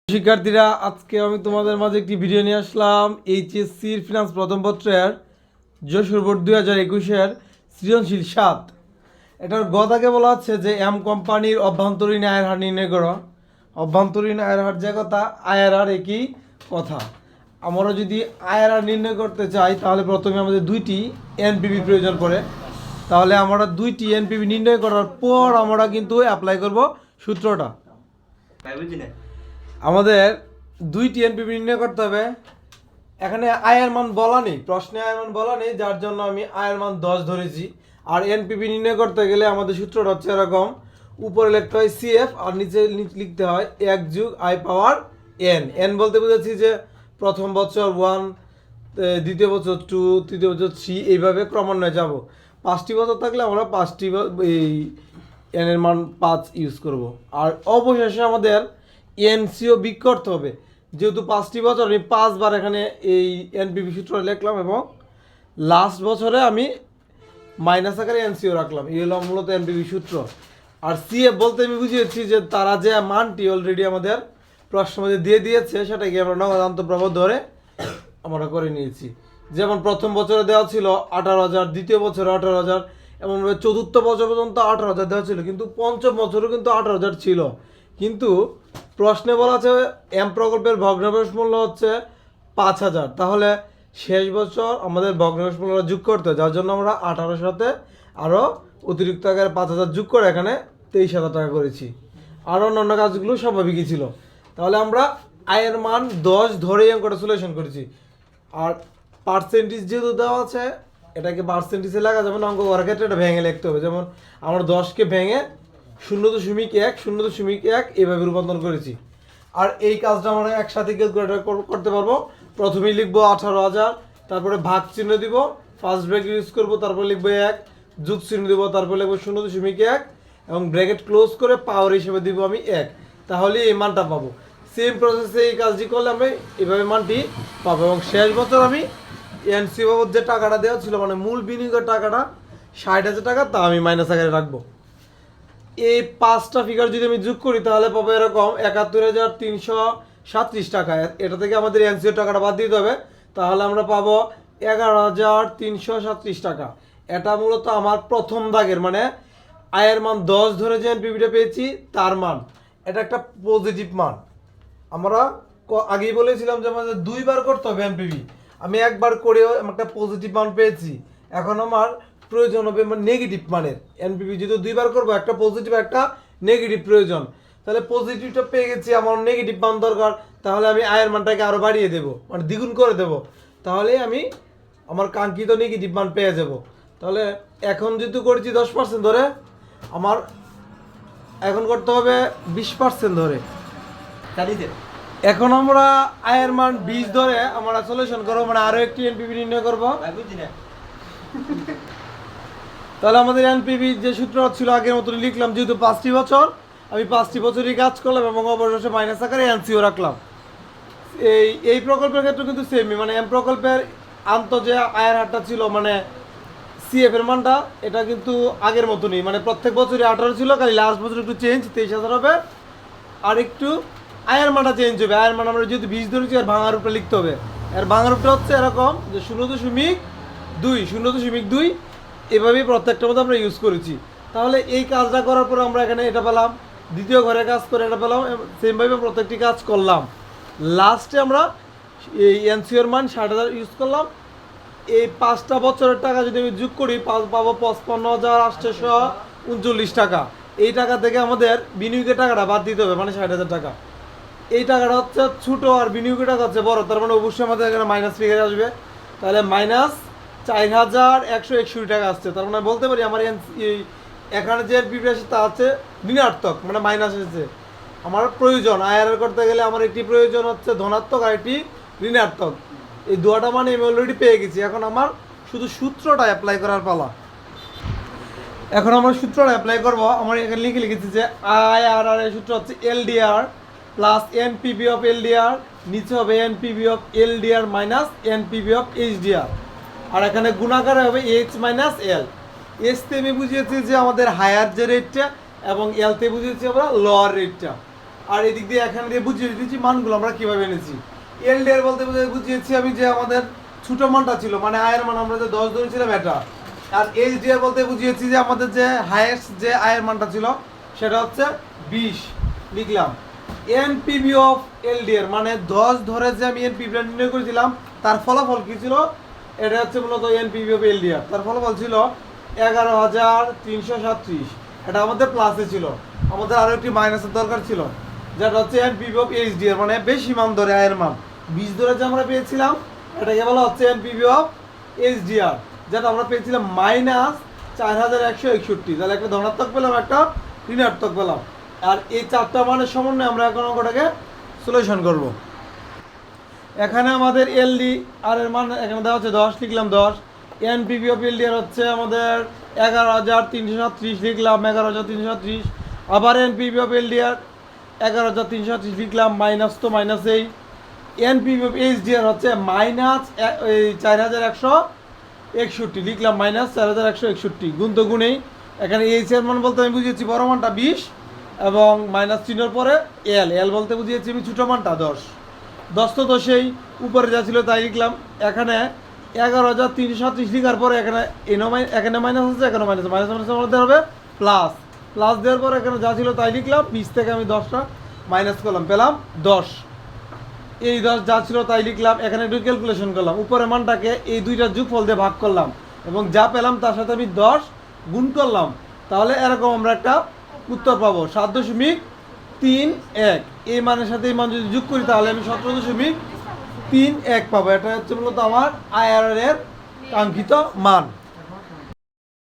শিক্ষার্থীরা, আজকে আমি তোমাদের মাঝে একটি ভিডিও নিয়ে আসলাম এইচএসসির ফিনান্স প্রথম পত্রের যশোর বোর্ড 2021-এর সৃজনশীল 7। এটার গতাকে বলা হচ্ছে যে এম কোম্পানির অভ্যন্তরীণ আয়ের হার নির্ণয় করো। অভ্যন্তরীণ আয়ের হার যে কথা, আয়ের হার একই কথা। আমরা যদি আয়ের হার নির্ণয় করতে চাই তাহলে প্রথমে আমাদের দুইটি এনপিভি প্রয়োজন পড়ে। তাহলে আমরা দুইটি এনপিভি নির্ণয় করার পর আমরা কিন্তু অ্যাপ্লাই করব সূত্রটা। আমাদের দুইটি এনপিভি নির্ণয় করতে হবে। এখানে আয়ের মান বলা নেই, প্রশ্নে আয়ের মান বলা নেই, যার জন্য আমি আয়ের মান 10 ধরেছি। আর এনপিভি নির্ণয় করতে গেলে আমাদের সূত্রটা হচ্ছে এরকম, উপরে লিখতে হয় সিএফ আর নিচে লিখতে হয় 1 + আই পাওয়ার এন। এন বলতে বুঝেছি যে প্রথম বছর 1, দ্বিতীয় বছর 2, তৃতীয় বছর 3, এইভাবে ক্রমান্বয়ে যাব। 5টি বছর থাকলে আমরা 5টি এই এন এর মান 5 ইউজ করব। আর অবশেষে আমাদের এনসিও বিক করতে হবে। যেহেতু 5টি বছর, আমি 5 বার এখানে এই এনপিভি সূত্র লিখলাম এবং লাস্ট বছরে আমি মাইনাস আকারে এনসিও রাখলাম। এই হলো মূলত এনপিভি সূত্র। আর সিএফ বলতে আমি বুঝিয়েছি যে তারা যে মানটি অলরেডি আমাদের প্রশ্নের মধ্যে দিয়ে দিয়েছে সেটাকে আমরা নগদ আন্তঃপ্রবাহ ধরে আমরা করে নিয়েছি। যেমন প্রথম বছরে দেওয়া ছিল 18,000, দ্বিতীয় বছরে 18,000, এমনভাবে চতুর্থ বছর পর্যন্ত 18,000 দেওয়া ছিল, কিন্তু পঞ্চম বছরও কিন্তু 18,000 ছিল। কিন্তু প্রশ্নে বলা আছে এম প্রকল্পের ভগ্নাংশ মূল্য হচ্ছে 5,000। তাহলে শেষ বছর আমাদের ভগ্নাংশ মূল্যটা যোগ করতে হয়, যার জন্য আমরা 18 সাথে আরও অতিরিক্ত আকারে 5,000 যোগ করে এখানে 23,000 টাকা করেছি। আর অন্যান্য কাজগুলো স্বাভাবিকই ছিল। তাহলে আমরা আয়ের মান 10 ধরেই অঙ্কটা সলিউশন করেছি। আর পার্সেন্টেজ যেহেতু দেওয়া আছে, এটাকে পার্সেন্টেজে লাগা যাবে না, অঙ্ক করার ক্ষেত্রে এটা ভেঙে লিখতে হবে। যেমন আমরা 10কে ভেঙে 0.1, 0.1 এভাবে রূপান্তর করেছি। আর এই কাজটা আমরা একসাথে ক্যালকুলেটর করতে পারবো। প্রথমেই লিখবো 18,000, তারপরে ভাগ চিহ্ন দিব, ফার্স্ট ব্র্যাকেট ইউজ করবো, তারপরে লিখবো 1, যোগ চিহ্ন দিব, তারপরে লিখবো 0.1 এবং ব্র্যাকেট ক্লোজ করে পাওয়ার হিসেবে দিব আমি 1। তাহলে এই মানটা পাবো। সেম প্রসেসে এই কাজটি করলে আমি এভাবে মানটি পাবো। এবং শেষ বছর আমি এনসি বাবদ যে টাকাটা দেওয়া ছিল, মানে মূল বিনিয়োগের টাকাটা 60,000 টাকা, তা আমি মাইনাস আকারে রাখবো। এই 5টা ফিগার যদি আমি যোগ করি তাহলে পাবো এরকম 71,337 টাকা। এটা থেকে আমাদের এনসিও টাকাটা বাদ দিতে হবে, তাহলে আমরা পাবো 11,337 টাকা। এটা মূলত আমার প্রথম দাগের, মানে আয়ের মান 10 ধরে যে এনপিভিটা পেয়েছি তার মান। এটা একটা পজিটিভ মান। আমরা আগেই বলেছিলাম যে আমাদের 2 বার করতে হবে এনপিভি, আমি একবার করেও একটা পজিটিভ মান পেয়েছি। এখন আমার প্রয়োজন হবে নেগেটিভ মানের এনপিভি। যেহেতু 2 বার করবো, একটা পজিটিভ একটা নেগেটিভ প্রয়োজন, তাহলে পজিটিভটা পেয়ে গেছি, আমার নেগেটিভ মান দরকার। তাহলে আমি আয়ের মানটাকে আরও বাড়িয়ে দেবো, মানে দ্বিগুণ করে দেবো, তাহলে আমি আমার কাঙ্ক্ষিত নেগেটিভ মান পেয়ে যাব। তাহলে এখন যেহেতু করেছি 10% ধরে, আমার এখন করতে হবে 20% ধরে। এখন আমরা আয়ের মান 20 ধরে আমরা সলিউশন করবো, মানে আরও একটি এনপিভি নির্ণয় করবো। তাহলে আমাদের এনপিভি যে সূত্র ছিল আগের মতো লিখলাম। যেহেতু 5টি বছর, আমি 5টি বছরই কাজ করলাম এবং অবশেষে মাইনাস আকারে এনসিও রাখলাম। এই প্রকল্পের ক্ষেত্রে কিন্তু সেমই, মানে এম প্রকল্পের যে আয়ের হারটা ছিল, মানে সিএফ এর মানটা, এটা কিন্তু আগের মতনই, মানে প্রত্যেক বছরই 18 ছিল, খালি লাস্ট বছর একটু চেঞ্জ, 23,000 হবে। আর একটু আয়ের মানটা চেঞ্জ হবে। আয়ের মান আমরা যেহেতু 20 ধরেছি, আর ভাঙার উপরে লিখতে হবে। আর ভাঙার উপরে হচ্ছে এরকম যে 0.2 এভাবেই প্রত্যেকটার মধ্যে আমরা ইউজ করেছি। তাহলে এই কাজটা করার পর আমরা এখানে এটা পেলাম, দ্বিতীয় ঘরে কাজ করে এটা পেলাম, সেমভাবে প্রত্যেকটি কাজ করলাম। লাস্টে আমরা এই এনসিওর মান 60,000 ইউজ করলাম। এই 5টা বছরের টাকা যদি আমি যোগ করি পাবো 55,839 টাকা। এই টাকা থেকে আমাদের বিনিয়োগের টাকাটা বাদ দিতে হবে, মানে 60,000 টাকা। এই টাকাটা হচ্ছে ছোটো আর বিনিয়োগের টাকা হচ্ছে বড়, তার মানে অবশ্যই আমাদের এখানে মাইনাস ফিগারে আসবে। তাহলে -4,161 টাকা আসছে। তার মানে বলতে পারি আমার এখানে যে এনপিভি আছে তা হচ্ছে ঋণাত্মক, মানে মাইনাস এসেছে। আমার প্রয়োজন আয়ের করতে গেলে আমার একটি প্রয়োজন হচ্ছে ধনাত্মক আর একটি ঋণাত্মক। এই দুটো মানে আমি অলরেডি পেয়ে গেছি। এখন আমার শুধু সূত্রটা অ্যাপ্লাই করার পালা। এখন আমরা সূত্রটা অ্যাপ্লাই করবো। আমার এখানে লিখেছি যে আইআরআর এর সূত্র হচ্ছে LDR plus NPV of LDR, নিচে হবে NPV of LDR minus NPV of HDR, আর এখানে গুণাকারে হবে এইচ মাইনাস এল। এসতে আমি বুঝিয়েছি যে আমাদের হায়ার যে রেটটা, এবং এলতে বুঝিয়েছি আমরা লোয়ার রেটটা। আর এদিক দিয়ে এখান দিয়ে বুঝিয়ে দিচ্ছি মানগুলো আমরা কিভাবে এনেছি। এলডিআর বলতে বুঝিয়েছি আমি যে আমাদের ছোট মানটা ছিল, মানে আয়ের মান আমরা যে 10 ধরেছিলাম এটা। আর এইচডিআর বলতে বুঝিয়েছি যে আমাদের যে হাইয়েস্ট যে আয়ের মানটা ছিল সেটা হচ্ছে 20 লিখলাম। এনপিভি অফ এলডিআর মানে 10 ধরে যে আমি এনপিভি নির্ণয় করেছিলাম তার ফলাফল কি ছিল, এটা হচ্ছে মূলত এনপিভি অফ এলডিআর। তার ফলাফল ছিল 11,337। এটা আমাদের প্লাসে ছিল, আমাদের আরও একটি মাইনাসের দরকার ছিল, যেটা হচ্ছে এনপিভি অফ এইচডিআর মানে বেশি মান ধরে আয়ের মান 20 ধরে যে আমরা পেয়েছিলাম এটাকে বলা হচ্ছে এনপিভি অফ এইচডিআর, যেটা আমরা পেয়েছিলাম -4161। তাহলে একটা ধনাত্মক পেলাম, একটা ঋণাত্মক পেলাম। আর এই চারটা মানের সমন্বয়ে আমরা এখন অঙ্কটাকে সলিউশন করব। এখানে আমাদের এলডি আর এর মান এখানে দেওয়া হচ্ছে 10 লিখলাম 10। এনপিভি অফ এলডিআর হচ্ছে আমাদের 11,337 লিখলাম 11,337। আবার এনপিভি অফ এলডিআর 11,337 লিখলাম, মাইনাস তো মাইনাসেই। এনপিভি অফ এইচডিআর হচ্ছে -4161 লিখলাম, -4161 গুণ তো গুণেই। এখানে এইচ এর মান বলতে আমি বুঝিয়েছি বড় মানটা 20 এবং মাইনাস চিহ্নের পরে এল, এল বলতে বুঝিয়েছি আমি ছোটো মানটা 10। 10 তো 10এই, উপরে যা ছিল তাই লিখলাম। এখানে 11,337 লিখার পরে এখানে মাইনাস আছে, এখানে মাইনাস মাইনাস মধ্যে হবে প্লাস, প্লাস দেওয়ার পর এখানে যা ছিল তাই লিখলাম। 20 থেকে আমি 10টা মাইনাস করলাম, পেলাম 10। এই 10 যা ছিল তাই লিখলাম। এখানে একটু ক্যালকুলেশন করলাম, উপরের মানটাকে এই দুইটা যোগফল দিয়ে ভাগ করলাম এবং যা পেলাম তার সাথে আমি 10 গুণ করলাম। তাহলে এরকম আমরা একটা উত্তর পাবো 7.31। এই মানের সাথে এই মান যদি যোগ করি তাহলে আমি 17.31 পাবো। এটা হচ্ছে মূলত আমার আইআরআর এর কাঙ্ক্ষিত মান।